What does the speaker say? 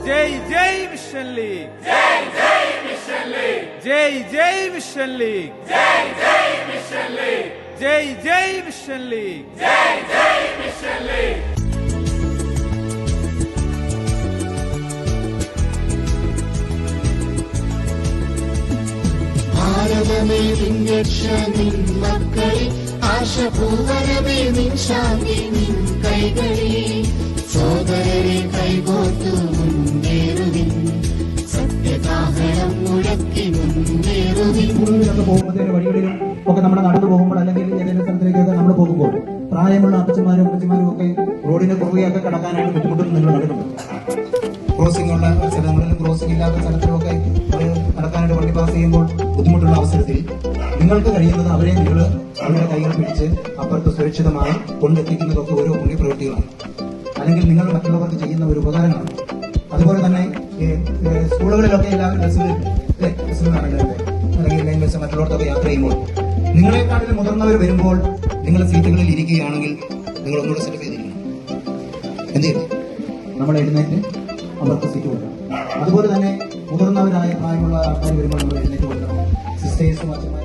जय जय mission league, जय जय मिशन लीग, जय जय मिशन लीग, जय जय मिशन लीग, जय जय मिशन लीग, जय जय मिशन लीग. ഭാരതമേ നിൻ രക്ഷ നിൻ മക്കളെ, ആശപൂവനമേ നിൻ ശാന്തി നിൻ കൈകളിൽ. സോദരരെ കൈകോർത്തു മുന്നേറുവിൻ, സത്യകാഹളം മുഴക്കി മുന്നേറുവിൻ. പോകുമ്പോഴത്തേക്ക് വഴികളിലും ഒക്കെ നമ്മൾ നടന്നു പോകുമ്പോൾ അല്ലെങ്കിൽ ഏതെങ്കിലും സ്ഥലത്തിലേക്കൊക്കെ നമ്മൾ പോകുമ്പോൾ പ്രായമുള്ള അപ്പച്ചന്മാരും അപ്പച്ചന്മാരും ഒക്കെ റോഡിന്റെ കുറുകയൊക്കെ കടക്കാനായിട്ട് ബുദ്ധിമുട്ടും നിങ്ങൾ നടക്കുന്നുണ്ട്. ക്രോസിംഗ് ഉള്ള സ്ഥലങ്ങളിലും ക്രോസിംഗ് ഇല്ലാത്ത സ്ഥലത്തിലുമൊക്കെ നടക്കാനായിട്ട് വണ്ടി പാസ് ചെയ്യുമ്പോൾ ബുദ്ധിമുട്ടുള്ള അവസരത്തിൽ നിങ്ങൾക്ക് കഴിയുന്നത് അവരെ നിങ്ങൾ അവരുടെ കൈകൾ പിടിച്ച് അപ്പുറത്ത് സുരക്ഷിതമായി കൊണ്ടെത്തിക്കുന്നതൊക്കെ ഓരോ പുണ്യപ്രവൃത്തികളാണ്, അല്ലെങ്കിൽ നിങ്ങൾ മറ്റുള്ളവർക്ക് ചെയ്യുന്ന ഒരു ഉപകാരമാണ്. അതുപോലെ തന്നെ സ്കൂളുകളിലൊക്കെ എല്ലാവരും ബസ്സിൽ നടക്കുന്നത് അല്ലെങ്കിൽ ലൈൻ ബസ് മറ്റുള്ളവർക്കൊക്കെ യാത്ര ചെയ്യുമ്പോൾ നിങ്ങളെക്കാട്ടിലും മുതിർന്നവർ വരുമ്പോൾ നിങ്ങൾ സീറ്റുകളിൽ ഇരിക്കുകയാണെങ്കിൽ നിങ്ങൾ ഒന്നുകൂടെ സെറ്റ് ചെയ്തിരിക്കണം. എന്ത് ചെയ്യും? നമ്മൾ എഴുന്നേറ്റ് അവർക്ക് സീറ്റ് കൊടുക്കണം. അതുപോലെ തന്നെ മുതിർന്നവരായ പ്രായമുള്ള ആൾക്കാർ വരുമ്പോൾ നമ്മൾ എഴുന്നേറ്റ് കൊടുക്കണം. സിസ്റ്റേഴ്സും അച്ഛന്മാരും